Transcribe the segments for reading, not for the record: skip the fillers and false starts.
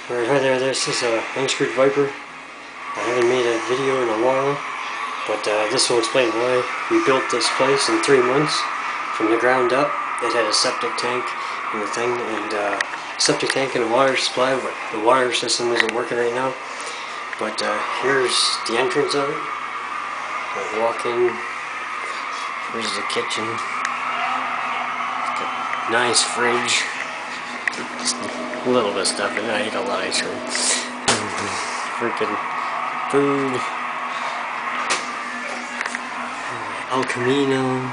Alright, hi there, this is a unscrewed Viper. I haven't made a video in a while, but this will explain why. We built this place in 3 months from the ground up. It had a septic tank and the thing, and septic tank and a water supply, but the water system isn't working right now. But here's the entrance of it. I walk in, here's the kitchen. Nice fridge. Just a little bit of stuff, and I eat a lot of ice cream. Freaking food. El Camino.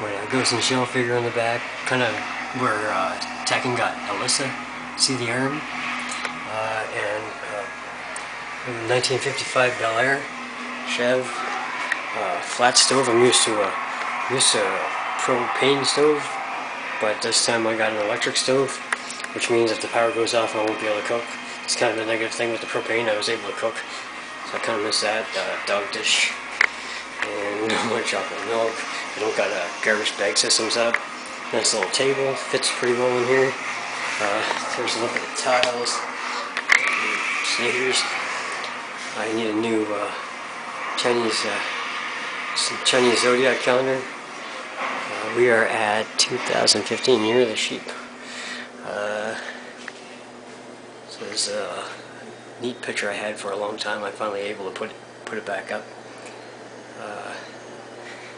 With a Ghost in the Shell figure on the back. Kind of where Tekken got Alyssa. See the arm? And 1955 Bel Air Chev. Flat stove. I'm used to a propane stove. But this time I got an electric stove, which means if the power goes off I won't be able to cook. It's kind of a negative thing with the propane. I was able to cook, so I kind of miss that. Dog dish and more chocolate milk. I don't got a garbage bag system set up. Nice little table, fits pretty well in here. There's a look at the tiles. Sneakers. I need a new Chinese zodiac calendar. We are at 2015, Year of the Sheep. So this is a neat picture I had for a long time. I'm finally able to put it back up.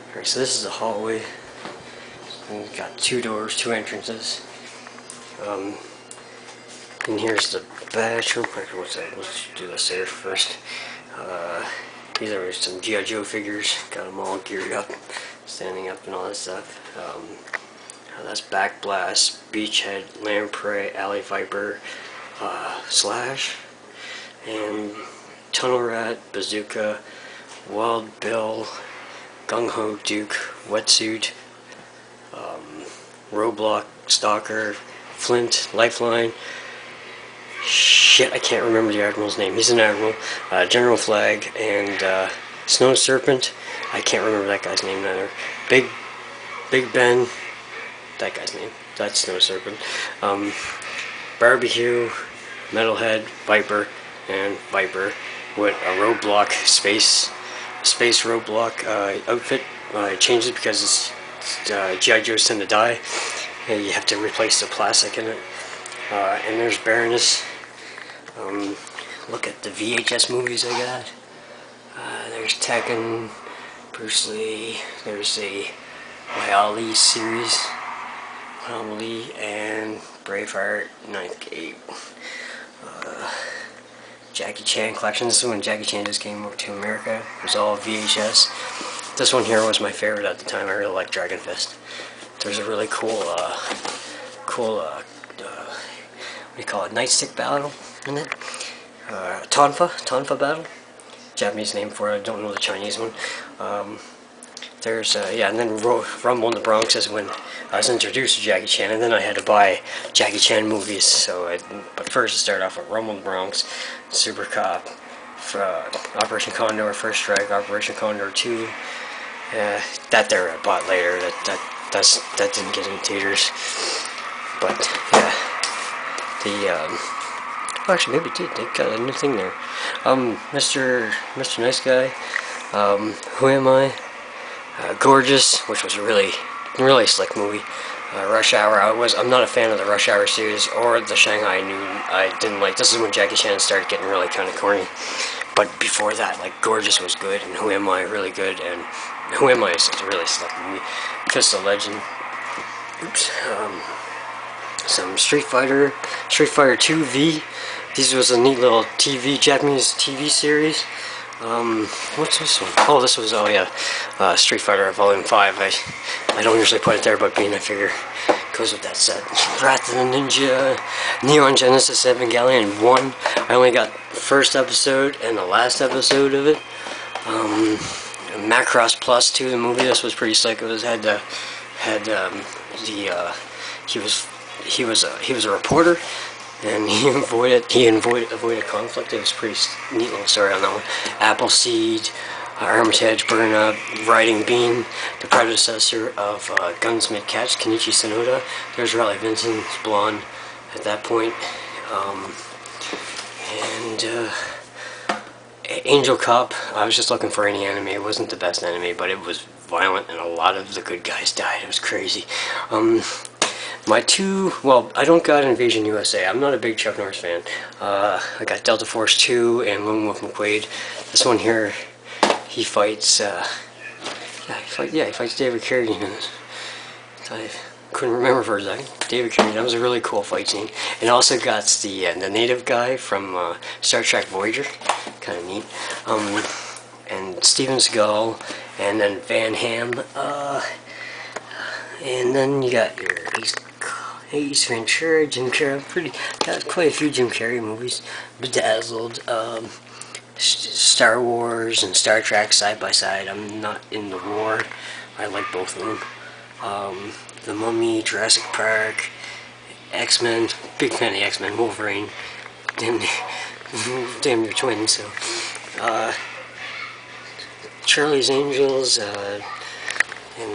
Alright, so this is the hallway. We've got 2 doors, 2 entrances. And here's the bathroom. Let's do this here first. These are some G.I. Joe figures. Got them all geared up, standing up and all that stuff. That's Back Blast, Beachhead, Lamprey, Alley Viper, Slash, and Tunnel Rat, Bazooka, Wild Bill, Gung Ho Duke, Wetsuit, Roadblock, Stalker, Flint, Lifeline. Shit, I can't remember the Admiral's name. He's an Admiral. General Flag, and Snow Serpent. I can't remember that guy's name either. Big Ben. That guy's name. That's Snow Serpent. Barbecue, Metalhead, Viper, and Viper with a Roadblock space Roadblock outfit. I changed it because G.I. Joes tend to die, and you have to replace the plastic in it. And there's Baroness. Look at the VHS movies I got. There's Tekken, Bruce Lee. There's a Ali series, Ali, and Braveheart, Ninth Gate. Jackie Chan collection. This is when Jackie Chan just came over to America. It was all VHS. This one here was my favorite at the time. I really liked Dragon Fist. There's a really cool, what do you call it, nightstick battle in it. Tonfa battle. Japanese name for it. I don't know the Chinese one. There's yeah, and then Rumble in the Bronx is when I was introduced to Jackie Chan, and then I had to buy Jackie Chan movies. But first I started off with Rumble in the Bronx, Super Cop, Operation Condor, First Strike, Operation Condor 2. That there I bought later. That didn't get in theaters. But yeah, well, actually maybe it did. They got a new thing there. Mr. Nice Guy. Who Am I? Gorgeous, which was a really slick movie. Rush Hour. I'm not a fan of the Rush Hour series or the Shanghai Noon. I didn't like. This is when Jackie Chan started getting really kind of corny. But before that, like Gorgeous was good, and Who Am I really good, and Who Am I is a really slick movie. Fist of Legend. Oops. Some Street Fighter 2 V. This was a neat little Japanese TV series. What's this one? Oh, this was, Street Fighter Volume 5. I don't usually put it there, but being I figure goes with that set. Wrath of the Ninja, Neon Genesis Evangelion 1. I only got the first episode and the last episode of it. Macross Plus 2, the movie. This was pretty slick. It was he was a reporter, and he avoided conflict. It was a pretty neat little story on that one. Appleseed, Armitage, Burn Up, Riding Bean, the predecessor of Gunsmith Catch, Kenichi Sonoda. There's Riley Vincent, blonde at that point. And Angel Cup, I was just looking for any anime. It wasn't the best anime, but it was violent and a lot of the good guys died. It was crazy. My two, well, I don't got Invasion USA. I'm not a big Chuck Norris fan. I got Delta Force 2 and Lone Wolf McQuade. This one here, he fights, he fights David Carradine in this. I couldn't remember for a second. David Carradine, that was a really cool fight scene. And also got the native guy from Star Trek Voyager, kind of neat. And Steven Seagal, and then Van Ham. And then you got your Ace Ventura, Jim Carrey. Got quite a few Jim Carrey movies. Bedazzled, Star Wars and Star Trek side by side. I'm not in the war. I like both of them. The Mummy, Jurassic Park, X-Men. Big fan of X-Men. Wolverine. Damn near twins. So, Charlie's Angels. And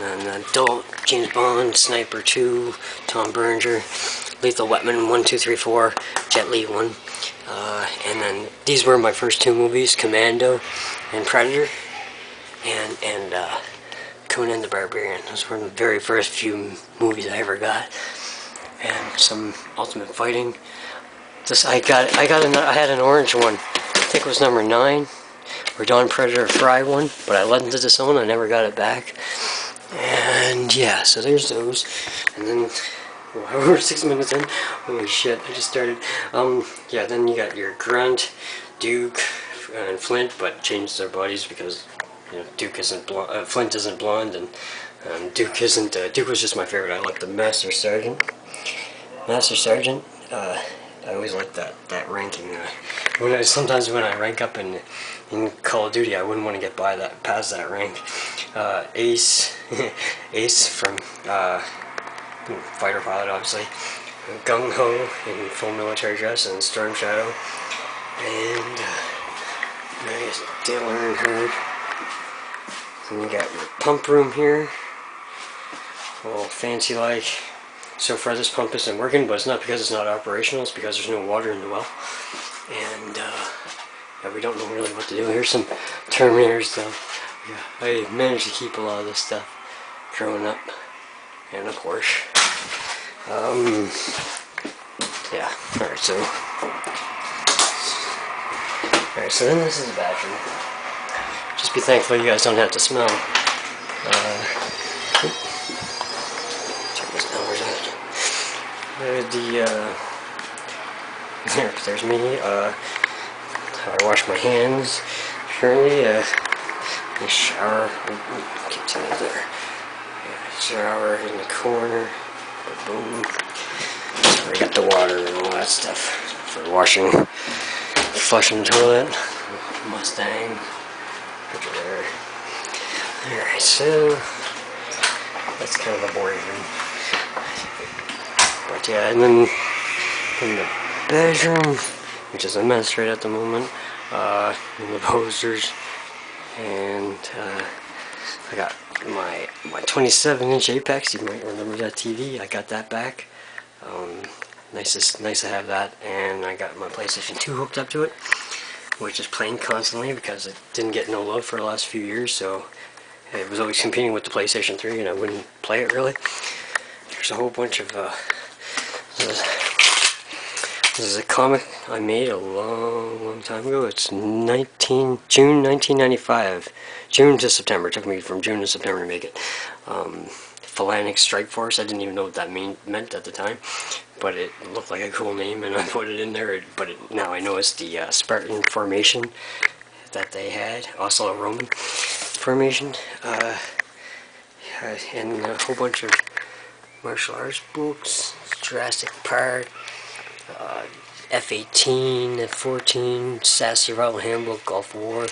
then adult James Bond, Sniper 2, Tom Berenger, Lethal Weapon 1, 2, 3, 4, Jet Li 1. And then these were my first two movies, Commando and Predator, and Conan the Barbarian. Those were the very first few movies I ever got. And some Ultimate Fighting. I had an orange one. I think it was number 9, or Dawn Predator Fry one, but I lent it to someone. I never got it back. And yeah, so there's those. And then, wow, we're 6 minutes in. Holy shit, I just started. Yeah, then you got your Grunt, Duke, and Flint, but changed their bodies because, you know, Duke isn't blonde, Flint isn't blonde, and Duke isn't. Duke was just my favorite. I liked the Master Sergeant. I always liked that ranking. Sometimes when I rank up in Call of Duty, I wouldn't want to get past that rank. Ace, Ace from fighter pilot, obviously. Gung Ho in full military dress, and Storm Shadow, and Dale Earnhardt. And you got your pump room here, all fancy like. So far this pump isn't working, but it's not because it's not operational, it's because there's no water in the well. And yeah, we don't know really what to do. Here's some Terminator stuff. Yeah, I managed to keep a lot of this stuff growing up. And a Porsche. Yeah, alright, so then this is the bathroom. Just be thankful you guys don't have to smell. Check this down. There's me. How I wash my hands. Currently, I shower. Keep telling it there. Yeah, shower in the corner. Boom. So we got the water and all that stuff for washing, flushing the toilet. Mustang. Put it there. Alright, so that's kind of a boring room. But yeah, and then in the bedroom, which is a mess right at the moment, in the posters, and I got my 27-inch Apex. You might remember that TV. I got that back. Nice to have that, and I got my PlayStation 2 hooked up to it, which is playing constantly because it didn't get no love for the last few years, so it was always competing with the PlayStation 3, and I wouldn't play it really. There's a whole bunch of this is a comic I made a long time ago. It's June 1995. June to September. It took me from June to September to make it. Phalanx Strike Force. I didn't even know what that meant at the time, but it looked like a cool name, and I put it in there. Now I know it's the Spartan formation that they had, also a Roman formation, and a whole bunch of martial arts books, Jurassic Park, F-18, F-14, SAS Survival Handbook, Gulf War.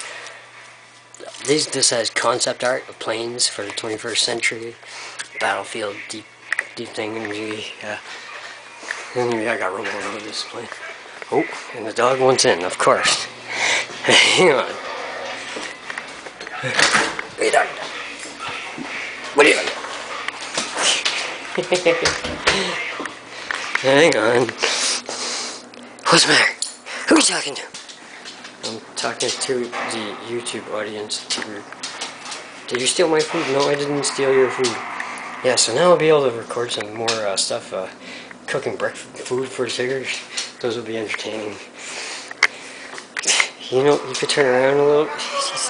This has concept art of planes for the 21st century, battlefield, deep thing energy. And I got Roman on this plane. Oh, and the dog wants in, of course. Hang on. Hey, dog. What are you doing? Hang on. What's the matter? Who are you talking to? I'm talking to the YouTube audience. Did you steal my food? No, I didn't steal your food. Yeah, so now I'll be able to record some more stuff, cooking breakfast food for Tigers. Those will be entertaining. You know, you could turn around a little.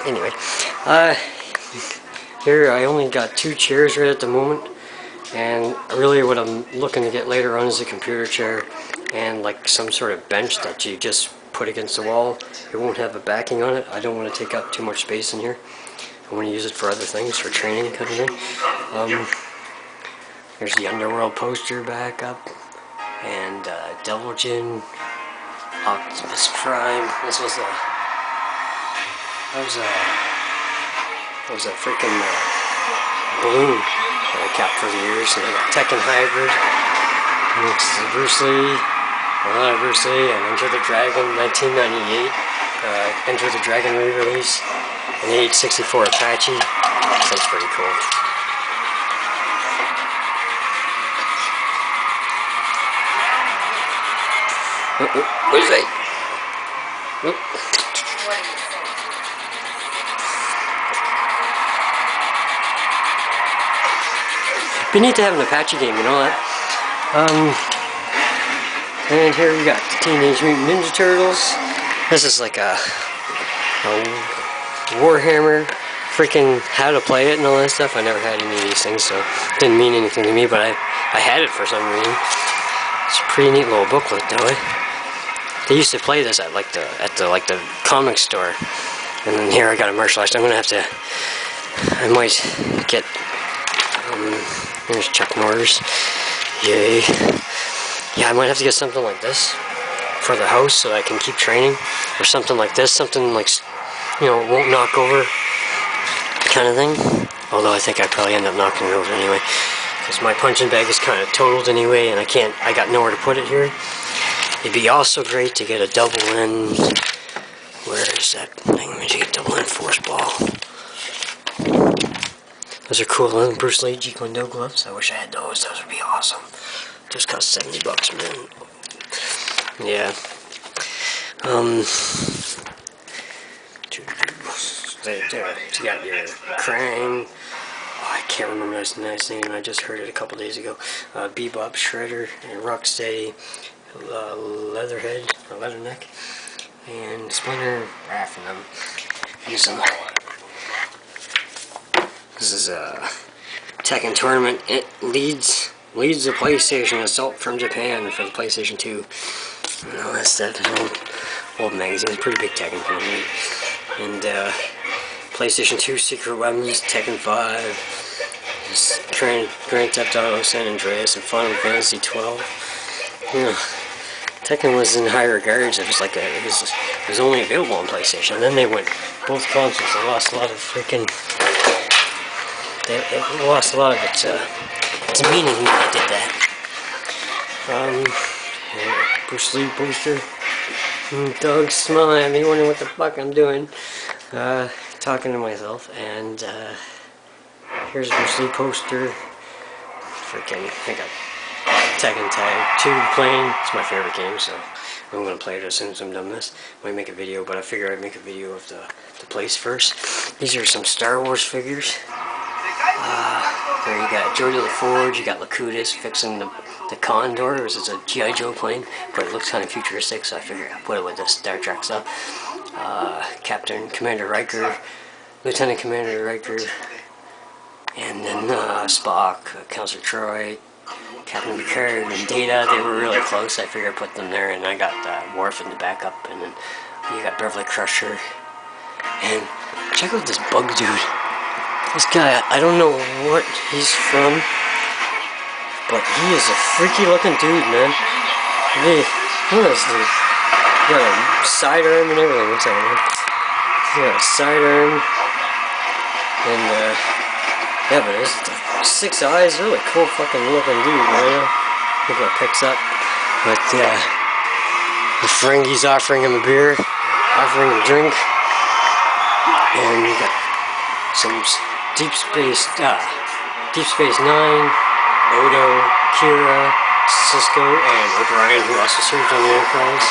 Anyway, here I only got 2 chairs right at the moment, and really what I'm looking to get later on is a computer chair and like some sort of bench that you just put against the wall. It won't have a backing on it. I don't want to take up too much space in here. I want to use it for other things, for training kind of thing. There's the Underworld poster back up, and Devil Jin, Optimus Prime. This was a freaking balloon that I kept for the years. And I got Tekken Hybrid. Next is Bruce Lee. Bruce Lee and Enter the Dragon, 1998. Enter the Dragon re-release. An 864 Apache. That's pretty cool. What is that? We need to have an Apache game, you know that? And here we got the Teenage Mutant Ninja Turtles. This is like a Warhammer, freaking how to play it and all that stuff. I never had any of these things, so it didn't mean anything to me, but I had it for some reason. It's a pretty neat little booklet, though. They used to play this at the comic store, and then here I got a merchandise. I'm gonna have to. I might get. Here's Chuck Norris. Yay. Yeah, I might have to get something like this for the house so that I can keep training, or something like this, something like, you know, won't knock over kind of thing. Although I think I'd probably end up knocking it over anyway, because my punching bag is kind of totaled anyway, and I got nowhere to put it here. It'd be also great to get a double end. Where is that thing? Double end force ball. Those are cool, huh? Bruce Lee Jeet Kune Do gloves. I wish I had those. Those would be awesome. Just cost $70, man. Yeah. You got your Krang. Oh, I can't remember his nice name. I just heard it a couple days ago. Bebop, Shredder, and Rocksteady, Leatherhead or Leatherneck, and Splinter, Raph, and them. Use them. This is a Tekken tournament. It leads the PlayStation Assault from Japan for the PlayStation 2. And all that stuff. Old magazine. Pretty big Tekken tournament. And PlayStation 2 Secret Weapons, Tekken 5, Grand Theft Auto San Andreas, and Final Fantasy 12. You know, Tekken was in high regards. It was like it was only available on PlayStation. And then they went both consoles. They lost a lot of freaking. It lost a lot of its meaning when they did that. Bruce Lee poster. Doug's smiling at me, wondering what the fuck I'm doing. Talking to myself. And here's a Bruce Lee poster. Freaking, I got Tekken Tag 2 playing. It's my favorite game, so I'm going to play it as soon as I'm done this. I might make a video, but I figure I'd make a video of the place first. These are some Star Wars figures. There you got Geordi LaForge, you got Lakutis fixing the Condor. This is a G.I. Joe plane, but it looks kind of futuristic, so I figured I'd put it with the Star Trek stuff. Commander Riker, Lieutenant Commander Riker, and then Spock, Counselor Troy, Captain Picard, and Data. They were really close. I figured I'd put them there, and I got Worf in the backup, and then you got Beverly Crusher. And check out this bug dude. This guy, I don't know what he's from, but he is a freaky looking dude, man. What is this? He got a sidearm and everything. What's that? He got a sidearm, and yeah, but it's 6 eyes. Really cool fucking looking dude, man. Look what picks up. But the Ferengi's offering him a beer, offering him a drink, and you got some Deep Space Nine, Odo, Kira, Cisco, and O'Brien, who also served on the Enterprise.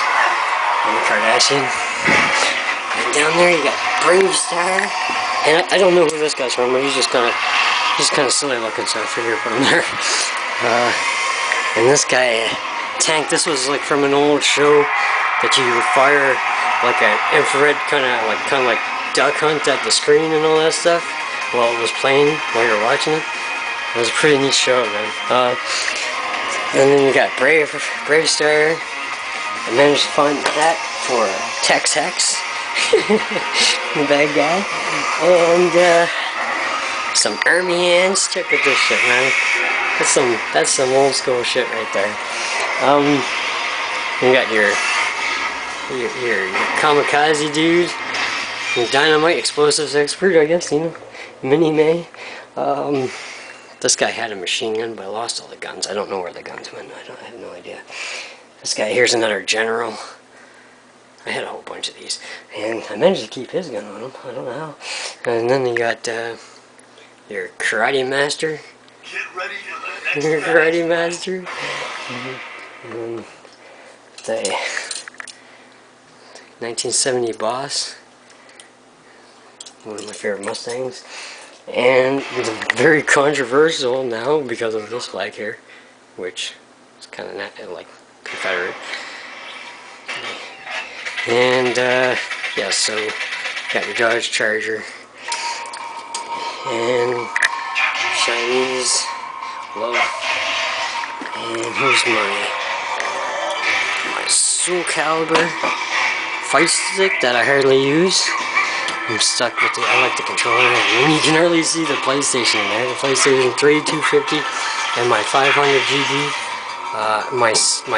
I'm a Kardashian. And down there you got Brave Star. And I don't know who this guy's from, but he's just kind of silly looking, so I figured put him there. And this guy, Tank, this was like from an old show that you would fire like an infrared kind of like duck hunt at the screen and all that stuff while it was playing, while you're watching it. It was a pretty neat show, man. And then you got Brave Star. I managed to find that for Tex Hex, the bad guy, and some army hands. Check out this shit, man. That's some old school shit right there. You got your kamikaze dude, your dynamite explosives expert, I guess, you know, Mini-May. This guy had a machine gun, but I lost all the guns. I don't know where the guns went. I have no idea. This guy here's another general. I had a whole bunch of these, and I managed to keep his gun on him. I don't know how. And then you got your karate master. Get ready for the Your karate master. And the 1970 Boss, one of my favorite Mustangs, and it's very controversial now because of this flag here, which is kind of like Confederate. And yeah, so got your Dodge Charger and Chinese love. And here's my Soul Calibur fight stick that I hardly use. I'm stuck with I like the controller, and you can hardly see the PlayStation in there. The PlayStation 3 250 and my 500 GB. My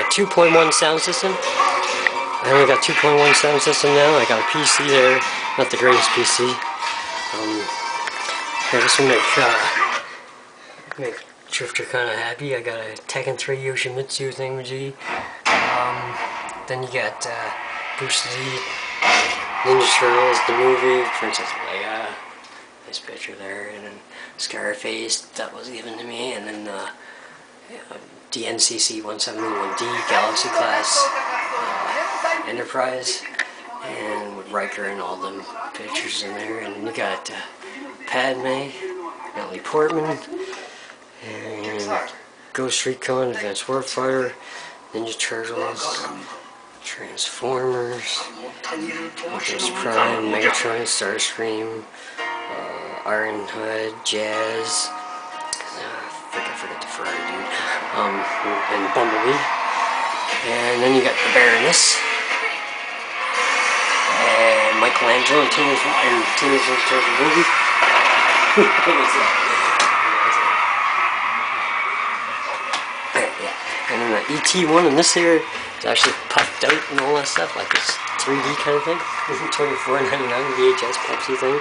2.1 sound system. I only got 2.1 sound system now. I got a PC there, not the greatest PC. I just want to make Drifter kind of happy. I got a Tekken 3 Yoshimitsu thingamajig. Then you got Bruce Lee, Ninja Turtles, the movie, Princess Leia, nice picture there, and then Scarface, that was given to me, and then DNCC 171D, Galaxy Class, Enterprise, and with Riker and all them pictures in there, and then you got Padme, Natalie Portman, and Ghost Recon, Advanced Warfighter, Ninja Turtles, Transformers, Optimus Prime, Megatron, Starscream, Ironhide, Jazz, forget the Ferrari dude, and Bumblebee. And then you got the Baroness, and Michelangelo and Teenage Mutant Turtle movie. What's that? And then the ET one, and this here is actually puffed out and all that stuff, like this 3D kind of thing. $24.99 VHS Pepsi thing.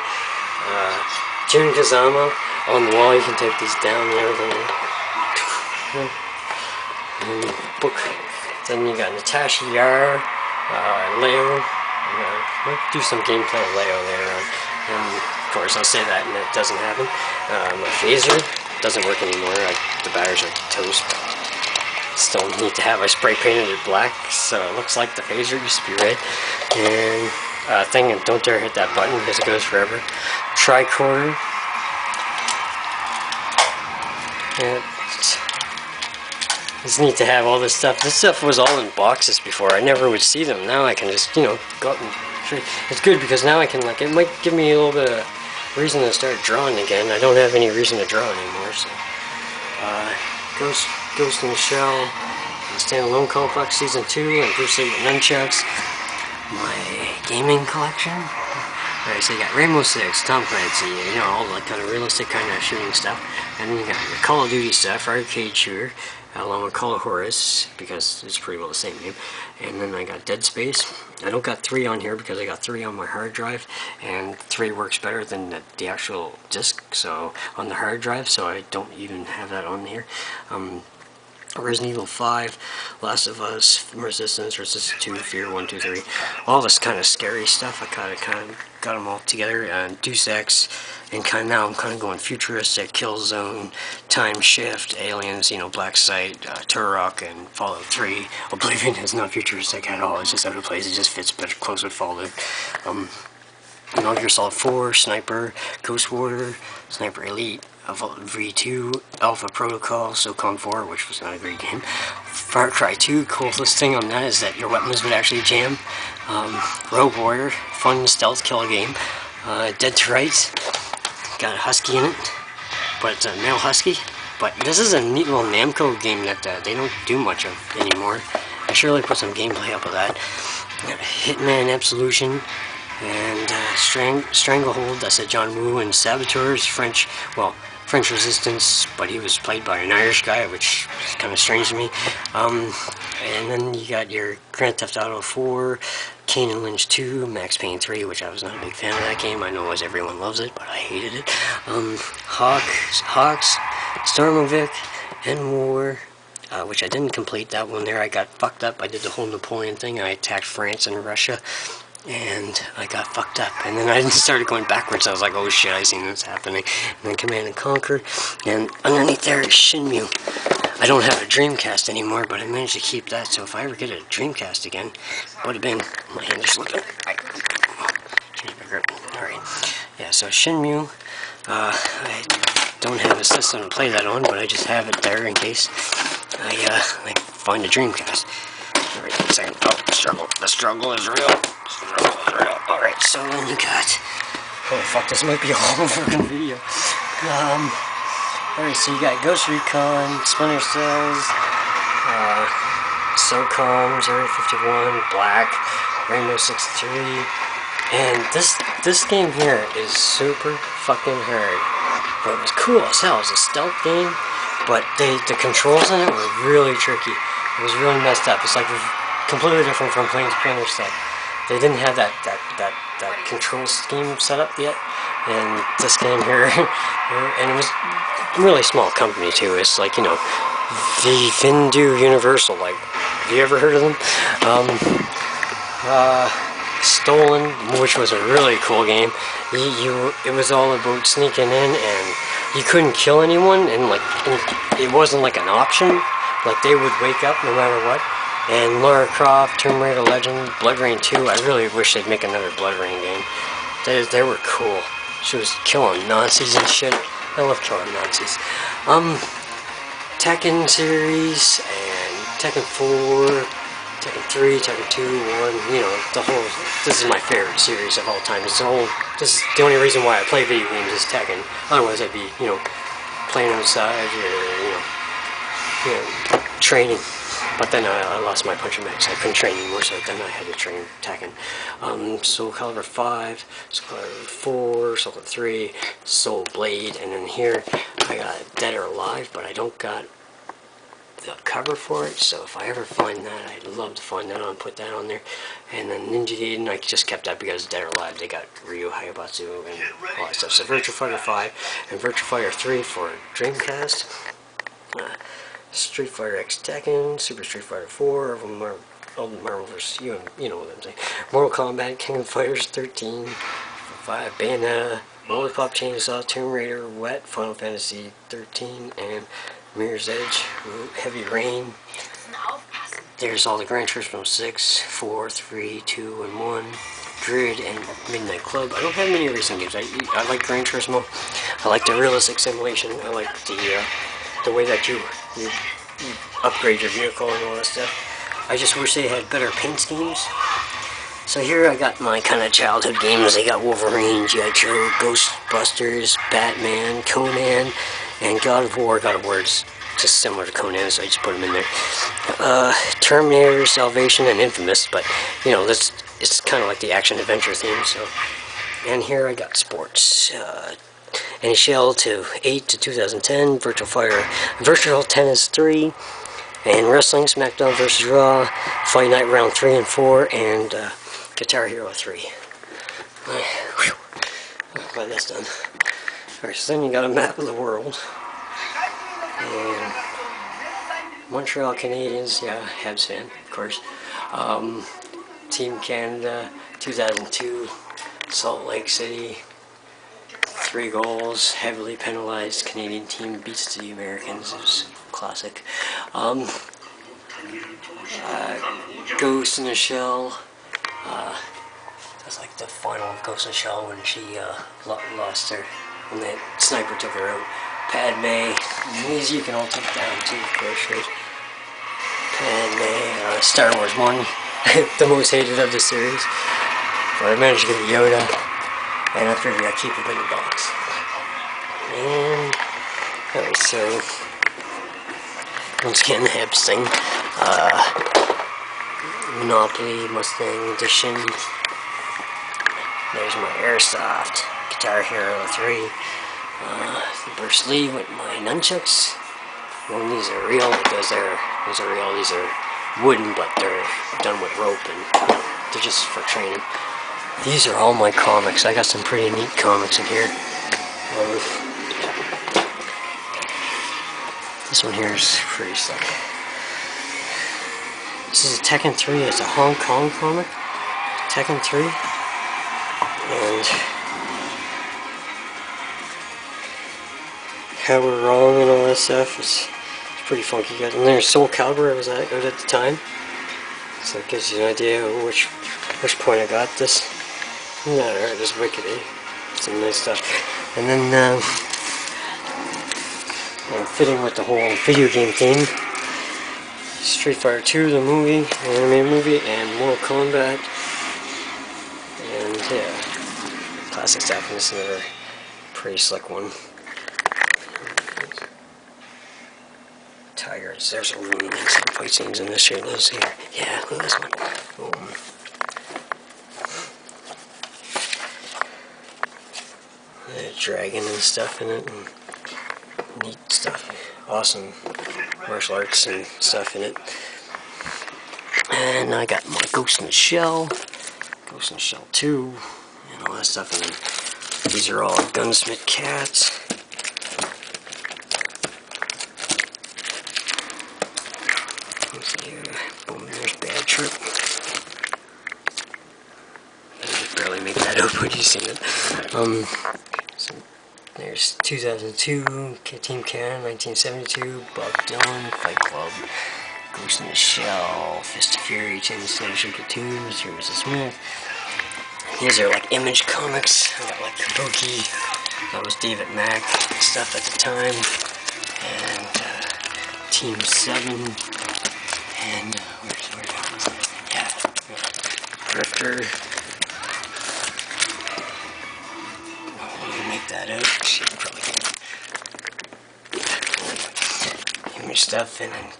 Jun Kazama on the wall. You can take these down and everything. And book. Then you got Natasha Yar, Leo. Might do some gameplay of Leo later on. And of course, I'll say that, and it doesn't happen. My phaser doesn't work anymore. The batteries are toast. Still need to have. I spray painted it black, so it looks like the phaser used to be red. And thing, and don't dare hit that button because it goes forever. Tricorder. And it's neat to have all this stuff. This stuff was all in boxes before. I never would see them. Now I can just, you know, go out and it's good because now I can, like, it might give me a little bit of reason to start drawing again. I don't have any reason to draw anymore, so. Ghost in the Shell, Standalone Complex Season 2, and Bruce Lee with Nunchucks. My gaming collection. Alright, so you got Rainbow Six, Tom Clancy, you know, all the kind of realistic kind of shooting stuff. And then you got your Call of Duty stuff, arcade shooter, along with Call of Horus, because it's pretty well the same name. And then I got Dead Space. I don't got 3 on here because I got 3 on my hard drive, and 3 works better than the actual disc, so on the hard drive, so I don't even have that on here. Resident Evil 5, Last of Us, Resistance 2, Fear 1, 2, 3, all this kind of scary stuff I kind of got them all together, Deus Ex, and now I'm kind of going futuristic, Killzone, Time Shift, Aliens, Black Site, Turok, and Fallout 3. Oblivion is not futuristic at all, it's just out of place, it just fits better close with Fallout. Metal Gear Solid 4, Sniper, Ghost Warrior, Sniper Elite, V2, Alpha Protocol, SOCOM 4, which was not a great game. Far Cry 2, coolest thing on that is that your weapons would actually jam. Rogue Warrior, fun stealth kill game. Dead to Rights, got a husky in it, but it's a male husky. But this is a neat little Namco game that they don't do much of anymore. I surely put some gameplay up of that. Hitman Absolution, and Stranglehold, that's a John Woo, and Saboteurs, French Resistance, but he was played by an Irish guy, which is kind of strange to me. And then you got your Grand Theft Auto 4, Kane and Lynch 2, Max Payne 3, which I was not a big fan of that game. I know as everyone loves it, but I hated it. Hawks, Stormovic, and War, which I didn't complete that one there. I got fucked up. I did the whole Napoleon thing. I attacked France and Russia, and I got fucked up. And then I started going backwards. I was like, oh shit, I seen this happening. And then Command and Conquer, and underneath there is Shenmue. I don't have a Dreamcast anymore, but I managed to keep that, so if I ever get a Dreamcast again, would have been, my hand is looking, alright, yeah, so Shenmue, I don't have a system to play that on, but I just have it there in case I find a Dreamcast. Alright, 1 second, the struggle is real, alright, so then you got, oh fuck, this might be a whole fucking video. Alright, so you got Ghost Recon, Splinter Cells, SOCOM, Area 51, Black, Rainbow Six 3, and this game here is super fucking hard, but it was cool as hell. It was a stealth game, but the controls in it were really tricky. It was really messed up. It's like completely different from playing Splinter Cell. They didn't have that control scheme set up yet, and this game here, and it was really small company too. It's like, the Vindu Universal, like, have you ever heard of them? Stolen, which was a really cool game. It was all about sneaking in, and you couldn't kill anyone, and it wasn't like an option. Like, they would wake up no matter what. And Lara Croft, Tomb Raider Legend, Blood Rain 2, I really wish they'd make another Blood Rain game. They were cool. She was killing Nazis and shit. I love killing Nazis. Tekken series, and Tekken 4, Tekken 3, Tekken 2, 1, this is my favorite series of all time. This is the only reason why I play video games is Tekken. Otherwise I'd be, playing outside, training. But then I lost my punching bag, so I couldn't train anymore, so then I had to train Tekken. Soul Calibur 5, Soul Calibur 4, Soul Calibur 3, Soul Blade, and then here I got Dead or Alive, but I don't got the cover for it, so if I ever find that, I'd love to find that and put that on there. And then Ninja Gaiden, I just kept that because Dead or Alive, they got Ryu Hayabusa and all that stuff. So Virtua Fighter 5 and Virtua Fighter 3 for Dreamcast. Street Fighter X Tekken, Super Street Fighter 4, Marvel vs. You know what I'm saying. Mortal Kombat, King of Fighters 13, 5, Bayonetta, Lollipop Chainsaw, Tomb Raider, Wet, Final Fantasy 13, and Mirror's Edge, Heavy Rain. There's all the Gran Turismo 6, 4, 3, 2, and 1, Grid, and Midnight Club. I don't have many racing games. I like Gran Turismo. I like the realistic simulation. I like the way that you upgrade your vehicle and all that stuff. I just wish they had better paint schemes. So here I got my kind of childhood games. I got Wolverine, G.I. Joe, Ghostbusters, Batman, Conan, and God of War. God of War is just similar to Conan, so I just put them in there. Terminator, Salvation, and Infamous, but it's kind of like the action-adventure theme. So, and here I got sports. NHL 8 to 2010, Virtual Tennis 3, and Wrestling, SmackDown vs. Raw, Fight Night Round 3 and 4, and Guitar Hero 3. Glad that's done. Alright, so then you got a map of the world. And Montreal Canadiens, yeah, Habs fan, of course. Team Canada, 2002. Salt Lake City, 3 goals, heavily penalized Canadian team beats the Americans. It was classic. Ghost in the Shell. That's like the final of Ghost in the Shell when she lost her, when the sniper took her out. Padme, these you can all take down too, of course, right? Padme, Star Wars 1, the most hated of the series. But I managed to get a Yoda, and I figured I'd keep it in the box. And, alright, so, once again, the Hebs thing. Monopoly, Mustang Edition. There's my Airsoft, Guitar Hero 3. Bruce Lee with my nunchucks. Well, these are real because these are real. These are wooden, but they're done with rope and they're just for training. These are all my comics. I got some pretty neat comics in here. This one here is pretty slick. This is a Tekken 3. It's a Hong Kong comic. Tekken 3. And how we're wrong and all that stuff. It's pretty funky, guys. And there's Soul Calibur. I was out at the time, so it gives you an idea of which point I got this. Yeah, alright, this wicked, eh? Some nice stuff. And then fitting with the whole video game theme, Street Fighter 2, the movie, animated movie, and Mortal Kombat. And yeah, classic stuff. And this is another pretty slick one. Tigers. There's a really nice fight scenes in this here. Let's see here. Yeah, look at this one. Boom. Dragon and stuff in it. And neat stuff. Awesome martial arts and stuff in it. And I got my Ghost in the Shell. Ghost in the Shell 2. And all that stuff. And then these are all Gunsmith cats. Boom, there's Bad Trip. I could barely make that up when you see it. So there's 2002, Team Canada, 1972, Bob Dylan, Fight Club, Ghost in the Shell, Fist of Fury, Chain Station Cartoons, here was Smith. These are like Image comics. I got like Kabuki, that was David Mack stuff at the time, and Team 7, and where's yeah, Drifter. Make that out. Shit, probably can't. Image stuff and then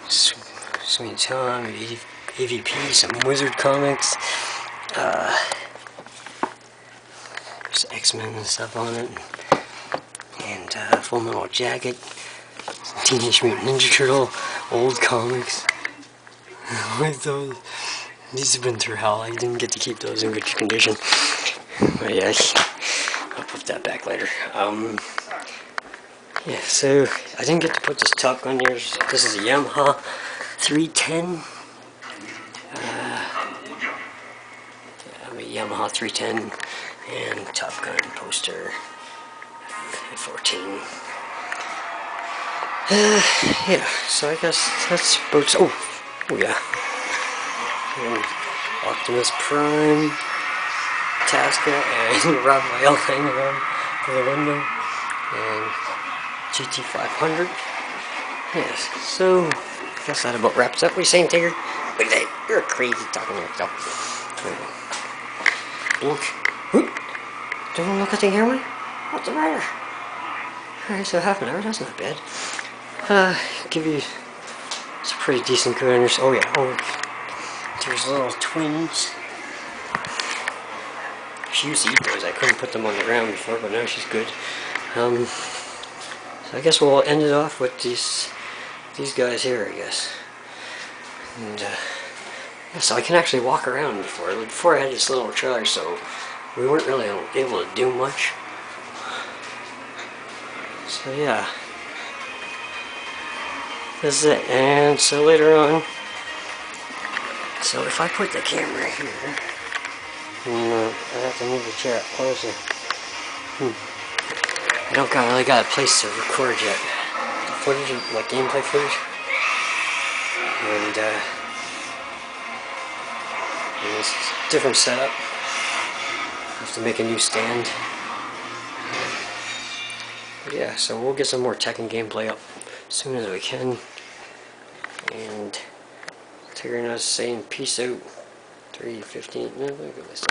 Sweeney Tom, AVP, some Wizard comics. There's X-Men and stuff on it, and Full Metal Jacket, Teenage Mutant Ninja Turtle, old comics. With those, these have been through hell. I didn't get to keep those in good condition. But yeah, I'll put that back later. Yeah, so I didn't get to put this Top Gun here. This is a Yamaha 310. Yamaha 310 and Top Gun poster 14. Yeah, so I guess that's about. Oh yeah. And Optimus Prime, Tasca, and Raphael hanging around to the window, and GT500. Yes, so I guess that about wraps up. What are you saying, Tigger? You're crazy talking to yourself. Look. Don't look at the camera. What's the matter? Alright, so half an hour. That's not bad. Give you. It's a pretty decent good. Oh yeah. Oh, there's little twins. She used to eat those. I couldn't put them on the ground before, but now she's good. So I guess we'll end it off with these guys here, I guess. And yeah, so I can actually walk around before. Before I had this little trailer, so we weren't really able to do much. So yeah, this is it. And so later on, so if I put the camera here, I have to move the chair up closer. I don't really got a place to record yet. Footage, like gameplay footage. And it's a different setup. I have to make a new stand. But yeah, so we'll get some more tech and gameplay up as soon as we can. And Tyrion is saying peace out. 3:15. No, look at this.